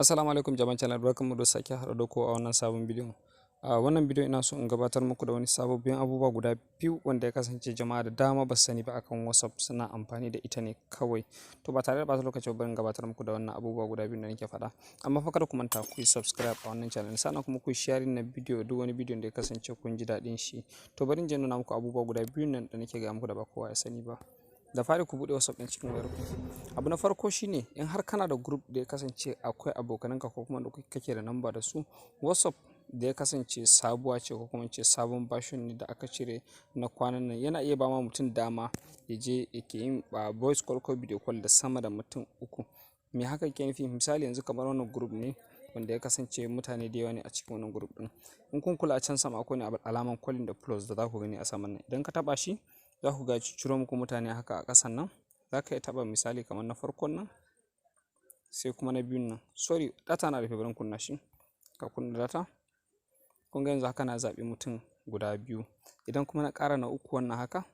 Assalamu alaikum jama'an channel, barkanmu da sake haɗa da ku a wannan sabon bidiyon. A wannan bidiyon ina so in gabatar muku da wani sababbin abubuwa guda biyu wanda ya kasance jama'a da dama ba su sani ba akan WhatsApp, suna amfani da ita ne kawai. To ba tare da ɓata lokaci ba in gabatar muku da wannan abubuwa guda biyu da nake faɗa. Amma fa kada ku manta ku yi subscribe a wannan channel, sannan kuma ku yi sharing na bidiyo duk wani bidiyon da ya kasance kun ji daɗin shi. To bari in je nuna muku abubuwa guda biyu nan da nake ga muku da ba kowa ya sani ba. Da fari ku buɗe WhatsApp ɗin cikin wayarku. Abu na farko shine in har kana da group da ya kasance akwai abokananka ko kuma da kake da namba da su, WhatsApp da ya kasance sabuwa ce ko kuma ce sabon version ne da aka cire na kwanan nan, yana iya ba ma mutum dama ya je yake yin voice call ko video call da sama da mutum uku. Me haka ke nufi? Misali yanzu kamar wannan group ne wanda ya kasance mutane da yawa ne a cikin wannan group ɗin. In kun kula a can sama akwai ne alaman calling da plus da za ku gani a saman nan. Idan ka taɓa shi za ku ga ciro muku mutane haka a ƙasan nan. Za ka iya taɓa misali kamar na farkon nan sai kuma na biyun nan. Sorry, data na rufe, barin kunna shi. Ka kunna data. Kun ga yanzu haka na zaɓi mutum guda biyu. Idan kuma na ƙara na uku wannan haka,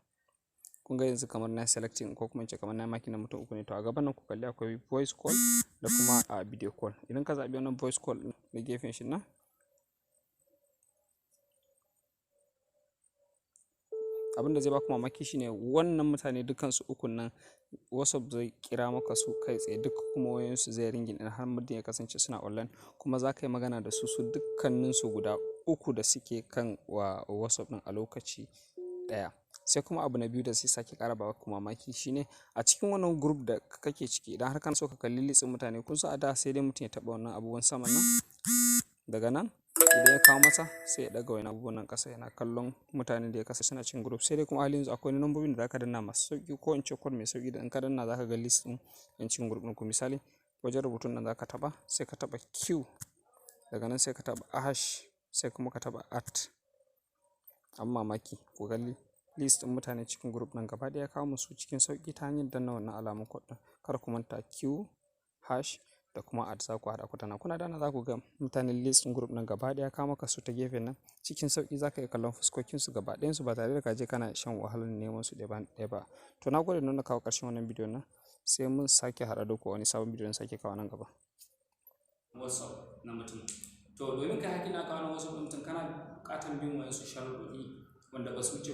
kun ga yanzu kamar na selecting ko kuma ce kamar na maki na mutum uku ne. To a gaban nan ku kalli akwai voice call da kuma video call. Idan ka zaɓi wannan voice call na gefen shi nan, abin da zai baku mamaki shine wannan mutane dukansu ukun nan WhatsApp zai kira maka su kai tsaye, duk kuma wayoyinsu zai ringin din har muddin ya kasance suna online, kuma za ka yi magana da su dukkaninsu guda uku da suke kan WhatsApp din a lokaci ɗaya. Sai kuma abu na biyu da sai sake ƙara baku mamaki shine a cikin wannan group da kake ciki, idan har kana so ka kalli litsin mutane, kun san a da sai dai mutum ya taɓa wannan abubuwan saman nan, daga nan idan ya kawo masa sai ya ɗaga wani abubuwan nan ƙasa yana kallon mutanen da ya kasance suna cikin group. Sai dai kuma halin yanzu akwai nambobin da za ka danna masu sauƙi ko in ce code mai sauƙi da in ka danna za ka ga list ɗin yan cikin group ɗinku. Misali wajen rubutun nan za ka taɓa, sai ka taɓa Q, daga nan sai ka taɓa hash, sai kuma ka taɓa at. Amma mamaki ku kalli list ɗin mutane cikin group nan gaba ɗaya ya kawo musu cikin sauƙi ta hanyar danna wannan alamun code ɗin. Kar ku manta Q, hash da kuma at za ku haɗa ku tana. Kuna dana za ku ga mutanen list ɗin group nan gaba ɗaya ya kawo maka su ta gefen nan cikin sauƙi. Za ka iya kallon fuskokinsu gaba ɗayansu ba tare da ka je kana shan wahalar neman su ɗaya ba. To na gode da kawo ƙarshen wannan bidiyon nan, sai mun sake haɗa da ku wani sabon bidiyon sake kawo nan gaba. WhatsApp na mutum. To domin kai haƙi na kawo na WhatsApp na mutum kana buƙatar bin wayansu sharuɗoɗi wanda ba su wuce